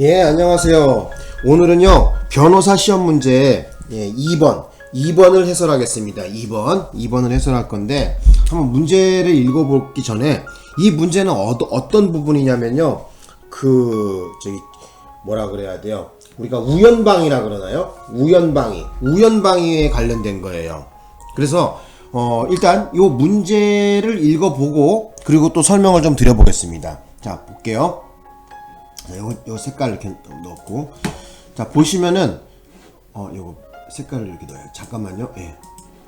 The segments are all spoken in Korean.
예, 안녕하세요. 오늘은요, 변호사 시험 문제 2번을 해설하겠습니다. 2번을 해설할 건데, 한번 문제를 읽어보기 전에, 이 문제는 어떤 부분이냐면요, 뭐라 그래야 돼요? 우리가 우연방위라 그러나요? 우연방위에 관련된 거예요. 그래서, 일단, 요 문제를 읽어보고, 그리고 또 설명을 좀 드려보겠습니다. 자, 볼게요. 요 색깔을 이렇게 넣고, 자 보시면은 요거 색깔을 이렇게 넣어요. 잠깐만요. 예.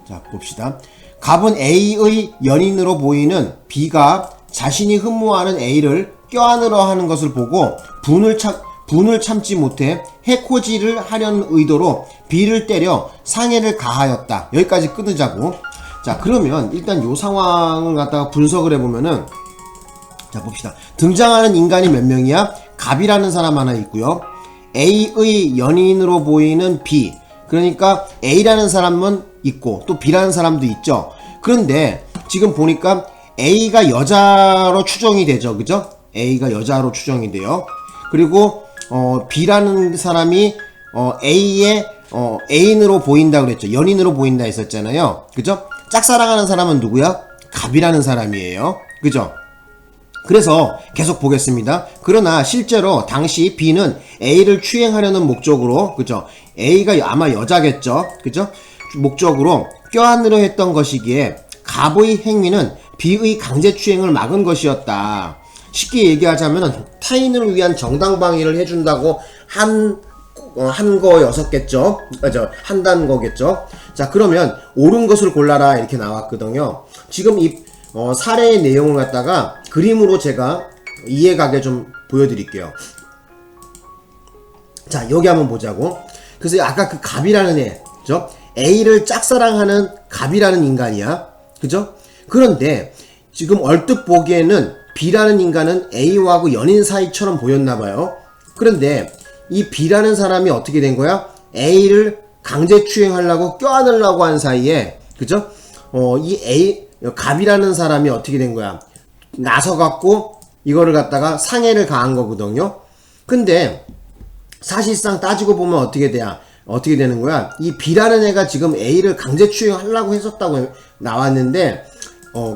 자 봅시다. 갑은 A의 연인으로 보이는 B가 자신이 흠모하는 A를 껴안으려 하는 것을 보고 분을 참지 못해 해코지를 하려는 의도로 B를 때려 상해를 가하였다. 여기까지 끊으자고. 자 그러면 일단 요 상황을 갖다가 분석을 해보면은, 자 봅시다. 등장하는 인간이 몇 명이야? 갑이라는 사람 하나 있고요. A의 연인으로 보이는 B, 그러니까 A라는 사람은 있고 또 B라는 사람도 있죠. 그런데 지금 보니까 A가 여자로 추정이 되죠. 그죠? A가 여자로 추정이 돼요. 그리고 B라는 사람이 A의 애인으로 보인다 그랬죠. 연인으로 보인다 했었잖아요. 그죠? 짝사랑하는 사람은 누구야? 갑이라는 사람이에요. 그죠? 그래서 계속 보겠습니다. 그러나 실제로 당시 B는 A를 추행하려는 목적으로, 그죠? A가 아마 여자겠죠? 그죠? 목적으로 껴안으려 했던 것이기에 갑의 행위는 B의 강제추행을 막은 것이었다. 쉽게 얘기하자면 타인을 위한 정당방위를 해준다고 한 거였었겠죠? 한다는 거겠죠? 자, 그러면 옳은 것을 골라라 이렇게 나왔거든요. 지금 이 사례의 내용을 갖다가 그림으로 제가 이해가게 좀 보여드릴게요. 자, 여기 한번 보자고. 그래서 아까 그 갑이라는 애, 그죠? A를 짝사랑하는 갑이라는 인간이야. 그죠? 그런데 지금 얼뜻 보기에는 B라는 인간은 A와 연인 사이처럼 보였나봐요. 그런데 이 B라는 사람이 어떻게 된 거야? A를 강제추행하려고 껴안으려고 한 사이에, 그죠? 갑이라는 사람이 어떻게 된 거야? 나서갖고 이거를 갖다가 상해를 가한 거거든요. 근데 사실상 따지고 보면 어떻게 되는 거야? 이 B라는 애가 지금 A를 강제추행하려고 했었다고 나왔는데,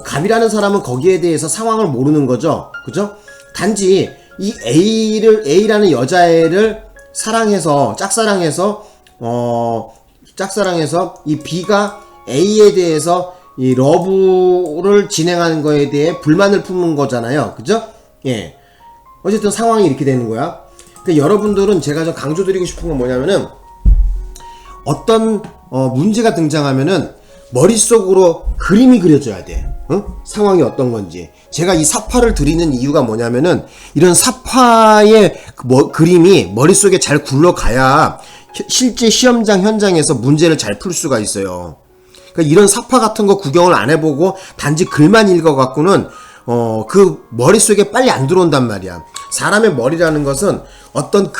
갑이라는 사람은 거기에 대해서 상황을 모르는 거죠. 그죠? 단지 이 A라는 여자애를 짝사랑해서 이 B가 A에 대해서 이 러브를 진행하는 거에 대해 불만을 품은 거잖아요. 그죠? 예. 어쨌든 상황이 이렇게 되는 거야. 그러니까 여러분들은 제가 좀 강조드리고 싶은 건 뭐냐면은, 어떤 문제가 등장하면은 머릿속으로 그림이 그려져야 돼. 응? 상황이 어떤 건지. 제가 이 사파를 드리는 이유가 뭐냐면은, 이런 사파의 그림이 머릿속에 잘 굴러가야 실제 시험장 현장에서 문제를 잘 풀 수가 있어요. 그러니까 이런 사파 같은 거 구경을 안 해보고 단지 글만 읽어갖고는 그 머릿속에 빨리 안 들어온단 말이야. 사람의 머리라는 것은 어떤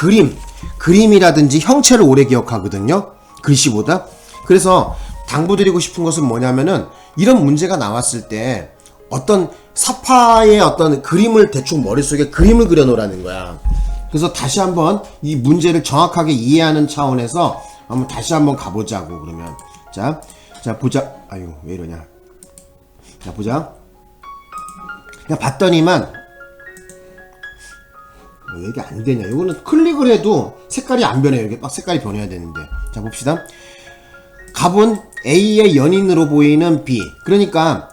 그림이라든지 형체를 오래 기억하거든요. 글씨보다. 그래서 당부드리고 싶은 것은 뭐냐면은, 이런 문제가 나왔을 때 어떤 사파의 어떤 그림을 대충 머릿속에 그림을 그려놓으라는 거야. 그래서 다시 한번 이 문제를 정확하게 이해하는 차원에서 한번 다시 한번 가보자고. 그러면 자 보자. 아유 왜 이러냐. 자 보자. 그냥 봤더니만 왜 이게 안 되냐. 이거는 클릭을 해도 색깔이 안 변해요. 이렇게 막 색깔이 변해야 되는데. 자 봅시다. 갑은 A의 연인으로 보이는 B. 그러니까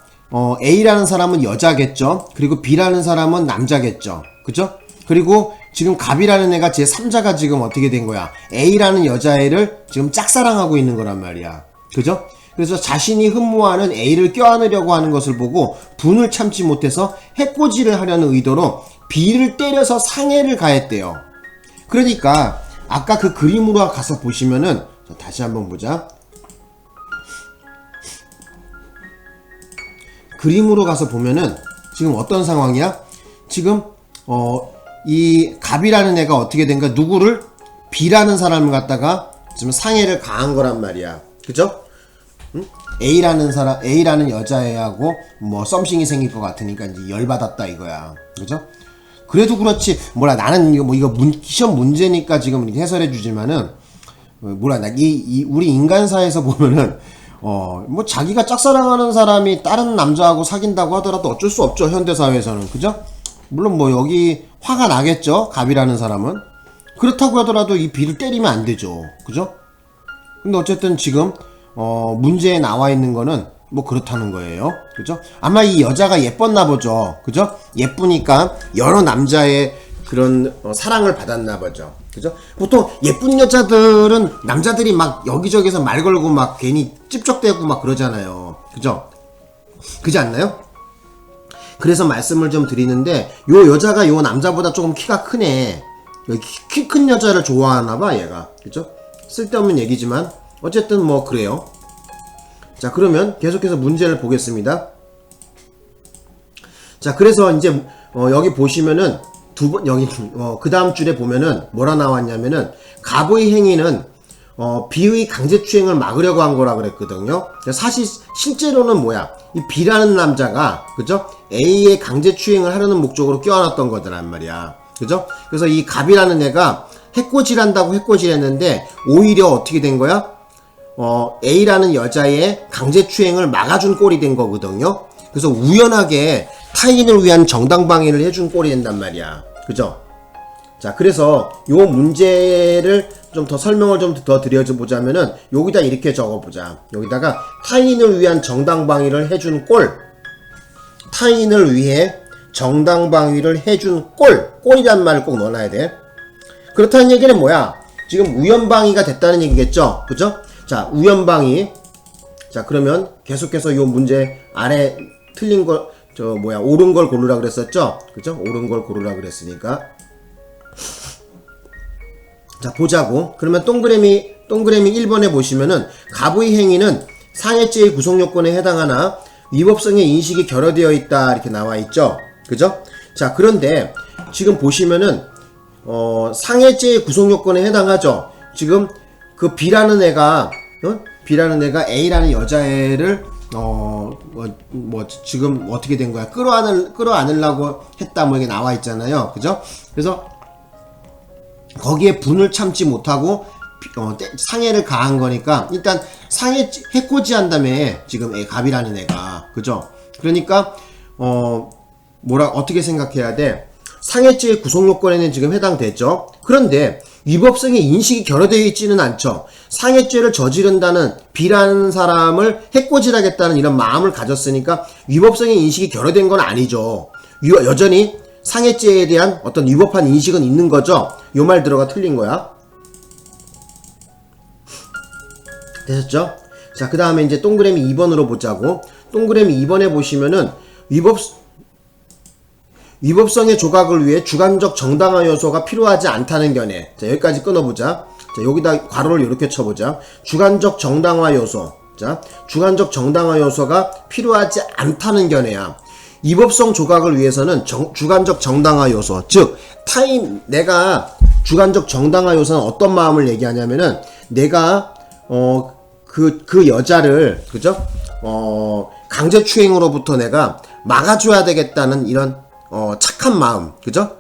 A라는 사람은 여자겠죠. 그리고 B라는 사람은 남자겠죠. 그죠? 그리고 지금 갑이라는 애가 제3자가 지금 어떻게 된 거야? A라는 여자애를 지금 짝사랑하고 있는 거란 말이야. 그죠? 그래서 자신이 흠모하는 A를 껴안으려고 하는 것을 보고 분을 참지 못해서 해코지를 하려는 의도로 B를 때려서 상해를 가했대요. 그러니까 아까 그 그림으로 가서 보시면은, 다시 한번 보자. 그림으로 가서 보면은 지금 어떤 상황이야? 지금 이 갑이라는 애가 어떻게 된가? 누구를? B라는 사람을 갖다가 지금 상해를 가한 거란 말이야. 그죠? 응? A라는 여자애하고 썸씽이 생길 것 같으니까 이제 열받았다 이거야. 그죠? 그래도 그렇지 뭐라 나는 이거 시험 문제니까 지금 이렇게 해설해 주지만은 뭐라 우리 인간사에서 보면은 뭐 자기가 짝사랑하는 사람이 다른 남자하고 사귄다고 하더라도 어쩔 수 없죠, 현대사회에서는. 그죠? 물론 뭐 여기 화가 나겠죠, 갑이라는 사람은. 그렇다고 하더라도 이 B를 때리면 안 되죠. 그죠? 근데 어쨌든 지금 문제에 나와 있는 거는 뭐 그렇다는 거예요. 그죠? 아마 이 여자가 예뻤나 보죠. 그죠? 예쁘니까 여러 남자의 그런 사랑을 받았나 보죠. 그죠? 보통 예쁜 여자들은 남자들이 막 여기저기서 말 걸고 막 괜히 찝쩍대고 막 그러잖아요. 그죠? 그지 않나요? 그래서 말씀을 좀 드리는데 요 여자가 요 남자보다 조금 키가 크네. 키 큰 여자를 좋아하나 봐, 얘가. 그죠? 쓸데없는 얘기지만 어쨌든 뭐 그래요. 자, 그러면 계속해서 문제를 보겠습니다. 자, 그래서 이제 여기 보시면은 여기 그 다음 줄에 보면은 뭐라 나왔냐면은 갑의 행위는 B의 강제추행을 막으려고 한 거라 그랬거든요. 사실 실제로는 뭐야, 이 B라는 남자가 그죠, A의 강제추행을 하려는 목적으로 껴안았던 거더란 말이야. 그죠? 그래서 이 갑이라는 애가 해코지한다고 해코지했는데 오히려 어떻게 된 거야? A라는 여자의 강제추행을 막아준 꼴이 된 거거든요. 그래서 우연하게 타인을 위한 정당방위를 해준 꼴이 된단 말이야. 그죠? 자, 그래서 요 문제를 좀 더 설명을 좀 더 드려보자면은 여기다 이렇게 적어보자. 여기다가 타인을 위한 정당방위를 해준 꼴, 타인을 위해 정당방위를 해준 꼴이란 말을 꼭 넣어놔야 돼. 그렇다는 얘기는 뭐야? 지금 우연방위가 됐다는 얘기겠죠? 그죠? 자, 우연방위. 자, 그러면 계속해서 요 문제 아래 틀린 걸, 옳은 걸 고르라 그랬었죠? 그죠? 옳은 걸 고르라 그랬으니까. 자, 보자고. 그러면 동그라미 1번에 보시면은 갑의 행위는 상해죄의 구성요건에 해당하나 위법성의 인식이 결여되어 있다 이렇게 나와 있죠. 그죠? 자, 그런데 지금 보시면은 상해죄의 구성요건에 해당하죠. 지금 그 B라는 애가 A라는 여자애를 지금 어떻게 된 거야? 끌어안으려고 했다 뭐 이게 나와 있잖아요. 그죠? 그래서 거기에 분을 참지 못하고 상해를 가한 거니까 일단 해코지한 다음에 지금 갑이라는 애가. 그죠? 그러니까 어떻게 생각해야 돼? 상해죄의 구성요건에는 지금 해당됐죠. 그런데 위법성의 인식이 결여되어 있지는 않죠. 상해죄를 저지른다는 B라는 사람을 해코지하겠다는 이런 마음을 가졌으니까 위법성의 인식이 결여된 건 아니죠. 여전히 상해죄에 대한 어떤 위법한 인식은 있는 거죠. 요 말 들어가 틀린 거야. 되셨죠? 자, 그 다음에 이제 동그라미 2번으로 보자고. 동그라미 2번에 보시면은 위법성의 조각을 위해 주관적 정당화 요소가 필요하지 않다는 견해. 자, 여기까지 끊어보자. 자, 여기다 괄호를 이렇게 쳐보자. 주관적 정당화 요소. 자, 주관적 정당화 요소가 필요하지 않다는 견해야. 위법성 조각을 위해서는 주관적 정당화 요소, 즉 내가 주관적 정당화 요소는 어떤 마음을 얘기하냐면은 내가 그 여자를, 그죠? 강제추행으로부터 내가 막아줘야 되겠다는 이런 착한 마음, 그죠?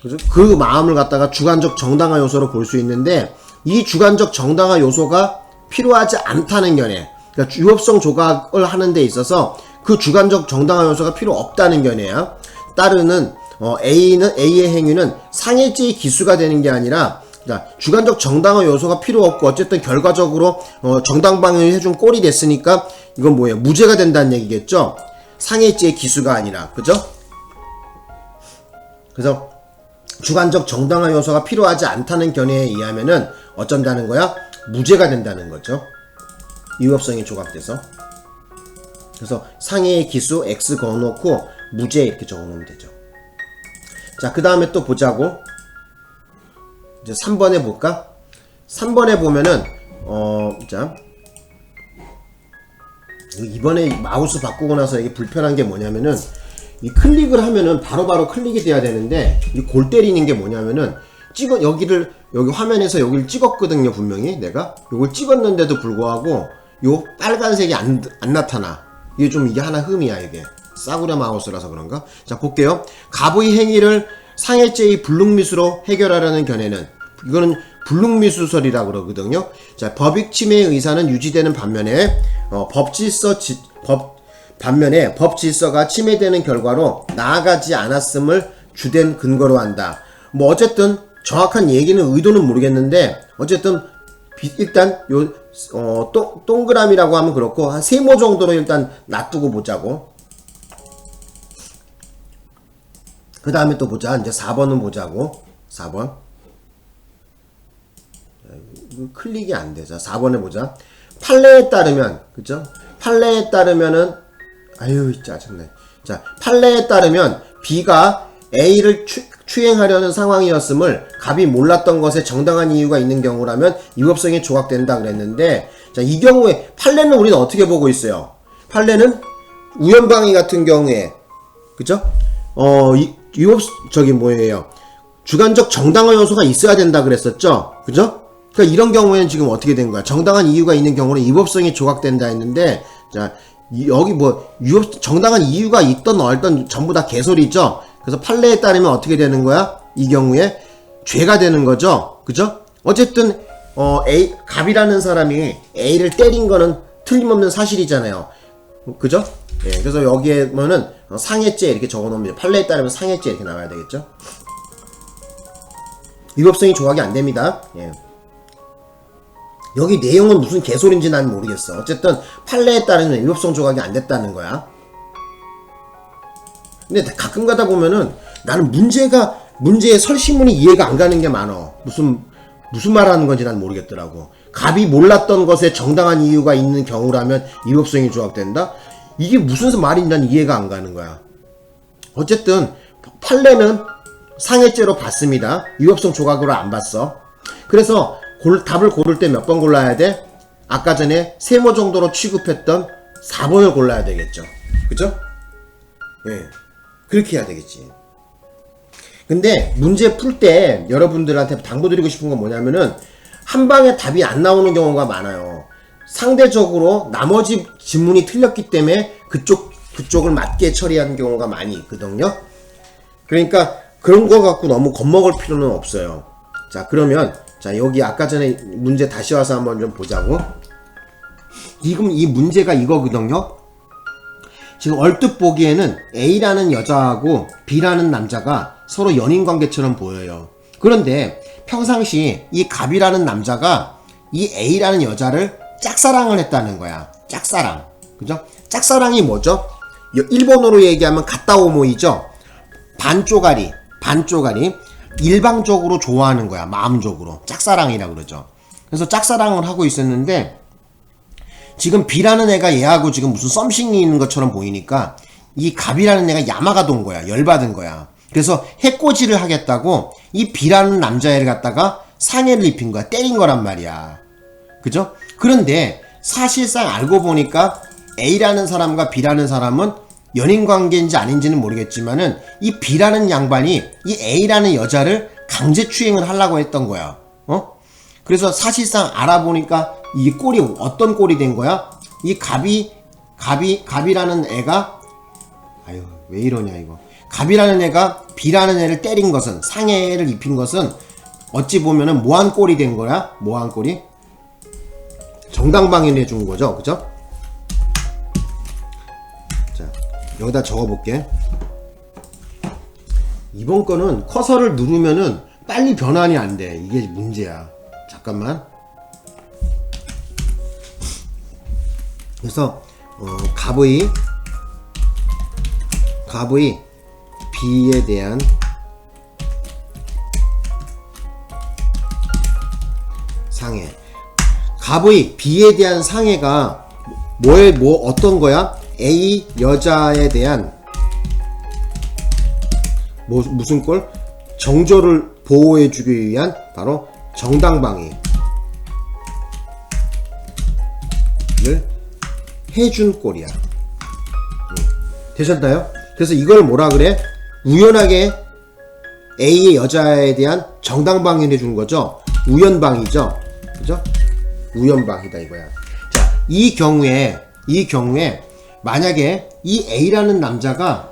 그죠? 그 마음을 갖다가 주관적 정당화 요소로 볼 수 있는데 이 주관적 정당화 요소가 필요하지 않다는 견해. 그러니까 위법성 조각을 하는 데 있어서 그 주관적 정당화 요소가 필요 없다는 견해야. 따르는 A의 행위는 상해죄의 기수가 되는 게 아니라, 그러니까 주관적 정당화 요소가 필요 없고 어쨌든 결과적으로 정당방위를 해준 꼴이 됐으니까 이건 뭐예요? 무죄가 된다는 얘기겠죠? 상해죄의 기수가 아니라. 그죠? 그래서 주관적 정당화 요소가 필요하지 않다는 견해에 의하면은 어쩐다는 거야? 무죄가 된다는 거죠. 위법성이 조각돼서. 그래서 상해의 기수 X 걸어놓고 무죄 이렇게 적어놓으면 되죠. 자, 그 다음에 또 보자고. 이제 3번에 볼까? 3번에 보면은 자, 이번에 마우스 바꾸고 나서 이게 불편한 게 뭐냐면은 이 클릭을 하면은 바로바로 클릭이 돼야 되는데 이 골 때리는 게 뭐냐면은 여기 화면에서 여기를 찍었거든요. 분명히 내가 요걸 찍었는데도 불구하고 요 빨간색이 안 나타나. 이게 하나 흠이야, 이게. 싸구려 마우스라서 그런가? 자, 볼게요. 갑의 행위를 상해죄의 불능미수로 해결하려는 견해는, 이거는 불능미수설이라고 그러거든요. 자, 법익 침해의 의사는 유지되는 반면에 법 질서가 침해되는 결과로 나아가지 않았음을 주된 근거로 한다. 뭐 어쨌든 정확한 얘기는 의도는 모르겠는데 어쨌든 일단 요 동그라미라고 하면 그렇고 한 세모 정도로 일단 놔두고 보자고. 그 다음에 또 보자. 이제 4번은 보자고. 4번. 클릭이 안 돼. 자, 4번에 보자. 판례에 따르면, 그죠? 판례에 따르면은, 아유, 짜증나. 자, 판례에 따르면 B가 A를 추행하려는 상황이었음을 갑이 몰랐던 것에 정당한 이유가 있는 경우라면 위법성이 조각된다 그랬는데, 자, 이 경우에 판례는 우리는 어떻게 보고 있어요? 판례는 우연방위 같은 경우에, 그죠? 뭐예요? 주관적 정당한 요소가 있어야 된다 그랬었죠? 그죠? 그러니까 이런 경우에는 지금 어떻게 된 거야? 정당한 이유가 있는 경우는 위법성이 조각된다 했는데, 자, 여기 정당한 이유가 있던 없던 전부 다 개소리죠? 그래서 판례에 따르면 어떻게 되는 거야? 이 경우에 죄가 되는 거죠? 그죠? 어쨌든, 갑이라는 사람이 A를 때린 거는 틀림없는 사실이잖아요. 그죠? 예, 그래서 여기에 보면은 상해죄 이렇게 적어 놓으면 판례에 따르면 상해죄 이렇게 나와야 되겠죠? 위법성이 조각이 안 됩니다. 예. 여기 내용은 무슨 개소리인지 난 모르겠어. 어쨌든 판례에 따르면 위법성 조각이 안 됐다는 거야. 근데 가끔 가다 보면은 나는 문제의 설시문이 이해가 안 가는 게 많어. 무슨 말하는 건지 난 모르겠더라고. 갑이 몰랐던 것에 정당한 이유가 있는 경우라면 위법성이 조각된다? 이게 무슨 말인지 난 이해가 안 가는 거야. 어쨌든 판례는 상해죄로 봤습니다. 위법성 조각으로 안 봤어. 그래서 답을 고를 때 몇 번 골라야 돼? 아까 전에 세모 정도로 취급했던 4번을 골라야 되겠죠. 그죠? 예. 그렇게 해야 되겠지. 근데 문제 풀 때 여러분들한테 당부드리고 싶은 건 뭐냐면은 한 방에 답이 안 나오는 경우가 많아요. 상대적으로 나머지 지문이 틀렸기 때문에 그쪽을 맞게 처리하는 경우가 많이 있거든요. 그러니까 그런 거 갖고 너무 겁먹을 필요는 없어요. 자, 그러면 자, 여기 아까 전에 문제 다시 와서 한번 좀 보자고. 지금 이 문제가 이거거든요. 지금 얼뜻 보기에는 A라는 여자하고 B라는 남자가 서로 연인관계처럼 보여요. 그런데 평상시 이 갑이라는 남자가 이 A라는 여자를 짝사랑을 했다는 거야. 짝사랑. 그죠? 짝사랑이 뭐죠? 일본어로 얘기하면 가타오모이죠? 반쪼가리. 일방적으로 좋아하는 거야. 마음적으로. 짝사랑이라고 그러죠. 그래서 짝사랑을 하고 있었는데 지금 B라는 애가 얘하고 지금 무슨 썸씽이 있는 것처럼 보이니까 이 갑이라는 애가 야마가 돈 거야. 열받은 거야. 그래서 해코지를 하겠다고 이 B라는 남자애를 갖다가 상해를 입힌 거야. 때린 거란 말이야. 그죠? 그런데 사실상 알고 보니까 A라는 사람과 B라는 사람은 연인관계인지 아닌지는 모르겠지만은 이 B라는 양반이 이 A라는 여자를 강제 추행을 하려고 했던 거야. 그래서 사실상 알아보니까 이 꼴이 어떤 꼴이 된 거야? 이 갑이라는 애가, 아유, 왜 이러냐, 이거. 갑이라는 애가 B라는 애를 때린 것은, 상해를 입힌 것은, 어찌 보면은 모한 꼴이 된 거야? 모한 꼴이? 정당방위를 해준 거죠. 그죠? 자, 여기다 적어볼게. 이번 거는 커서를 누르면은 빨리 변환이 안 돼. 이게 문제야. 잠깐만. 그래서 갑의 B에 대한 상해. 갑의 B에 대한 상해가 어떤 거야? A 여자에 대한 무슨 꼴? 정조를 보호해주기 위한 바로 정당방위를 해준 꼴이야. 되셨나요? 그래서 이걸 뭐라 그래? 우연하게 A의 여자에 대한 정당방위를 해준 거죠. 우연방위죠. 그죠? 우연방위다 이거야. 자, 이 경우에 만약에 이 A라는 남자가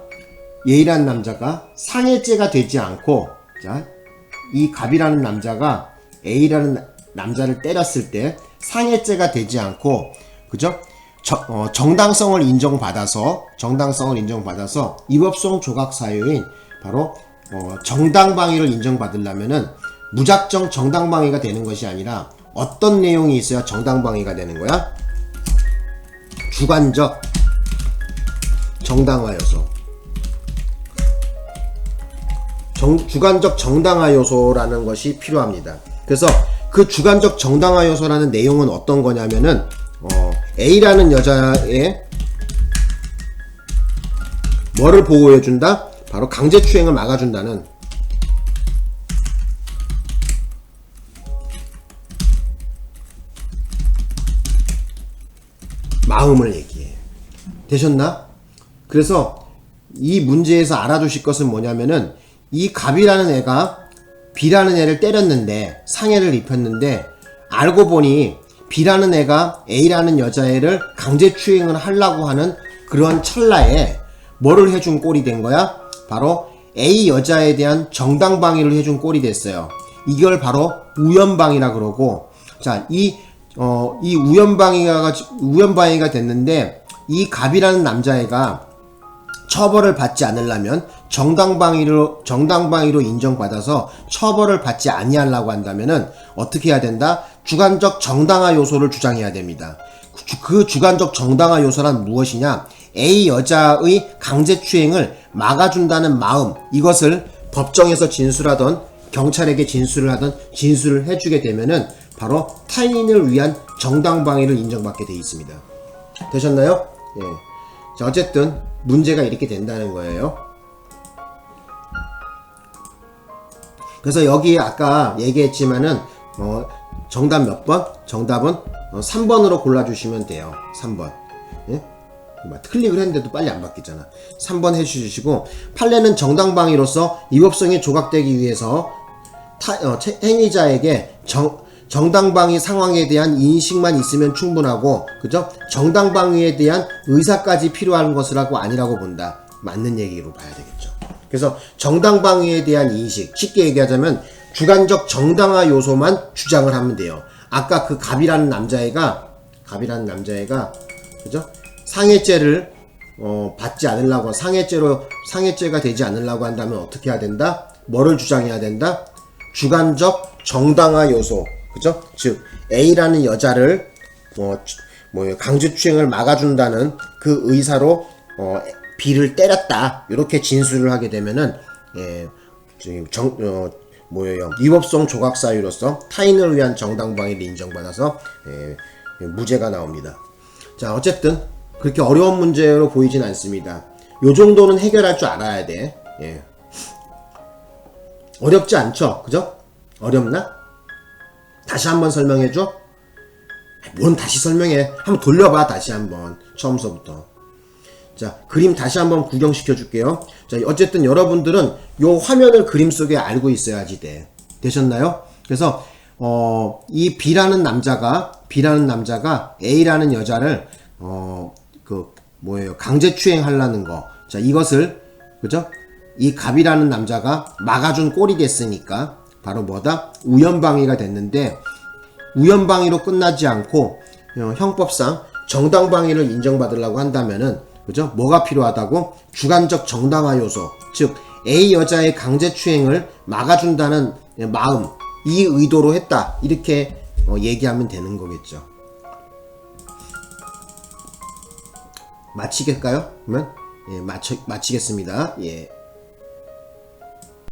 상해죄가 되지 않고, 자, 이 갑이라는 남자가 A라는 남자를 때렸을 때 상해죄가 되지 않고, 그죠? 정당성을 인정받아서 위법성 조각 사유인 바로 정당방위를 인정받으려면은 무작정 정당방위가 되는 것이 아니라 어떤 내용이 있어야 정당방위가 되는 거야? 주관적 정당화 요소. 주관적 정당화 요소라는 것이 필요합니다. 그래서 그 주관적 정당화 요소라는 내용은 어떤 거냐면은 A라는 여자의 뭐를 보호해준다? 바로 강제추행을 막아준다는 마음을 얘기해. 되셨나? 그래서 이 문제에서 알아두실 것은 뭐냐면은 이 갑이라는 애가 B라는 애를 때렸는데 상해를 입혔는데 알고 보니 B라는 애가 A라는 여자애를 강제추행을 하려고 하는 그런 찰나에 뭐를 해준 꼴이 된 거야? 바로 A 여자에 대한 정당방위를 해준 꼴이 됐어요. 이걸 바로 우연방위라 그러고, 자, 이 우연방위가 됐는데 이 갑이라는 남자애가 처벌을 받지 않으려면 정당방위로 인정받아서 처벌을 받지 아니하려고 한다면은 어떻게 해야 된다? 주관적 정당화 요소를 주장해야 됩니다. 그 주관적 정당화 요소란 무엇이냐? A 여자의 강제추행을 막아준다는 마음, 이것을 법정에서 진술하던 경찰에게 진술을 해주게 되면은 바로 타인을 위한 정당방위를 인정받게 되어 있습니다. 되셨나요? 예. 자, 어쨌든 문제가 이렇게 된다는 거예요. 그래서 여기 아까 얘기했지만은 정답 몇 번? 정답은 3번으로 골라주시면 돼요. 3번. 예? 클릭을 했는데도 빨리 안 바뀌잖아. 3번 해주시고, 판례는 정당방위로서 위법성이 조각되기 위해서 행위자에게 정당방위 상황에 대한 인식만 있으면 충분하고, 그죠? 정당방위에 대한 의사까지 필요한 것이라고 아니라고 본다. 맞는 얘기로 봐야 되겠죠. 그래서 정당방위에 대한 인식, 쉽게 얘기하자면 주관적 정당화 요소만 주장을 하면 돼요. 아까 그 갑이라는 남자애가 그죠? 상해죄를 받지 않으려고, 상해죄가 되지 않으려고 한다면 어떻게 해야 된다? 뭐를 주장해야 된다? 주관적 정당화 요소, 그죠? 즉 A라는 여자를 강제추행을 막아준다는 그 의사로 B를 때렸다, 이렇게 진술을 하게 되면은 위법성 조각 사유로서 타인을 위한 정당방위를 인정받아서 무죄가 나옵니다. 자, 어쨌든 그렇게 어려운 문제로 보이진 않습니다. 요 정도는 해결할 줄 알아야 돼. 예. 어렵지 않죠? 그죠? 어렵나? 다시 한번 설명해줘? 뭔 다시 설명해? 한번 돌려봐, 다시 한번. 처음서부터. 자, 그림 다시 한번 구경시켜 줄게요. 자, 어쨌든 여러분들은 요 화면을 그림 속에 알고 있어야지 돼. 되셨나요? 그래서 이 B라는 남자가 A라는 여자를 강제추행 하려는 거. 자, 이것을, 그죠? 이 갑이라는 남자가 막아준 꼴이 됐으니까 바로 뭐다? 우연방위가 됐는데, 우연방위로 끝나지 않고 형법상 정당방위를 인정받으려고 한다면은, 그죠? 뭐가 필요하다고? 주관적 정당화 요소, 즉 A 여자의 강제추행을 막아준다는 마음, 이 의도로 했다, 이렇게 얘기하면 되는 거겠죠. 마치겠까요? 그러면 마치겠습니다. 예.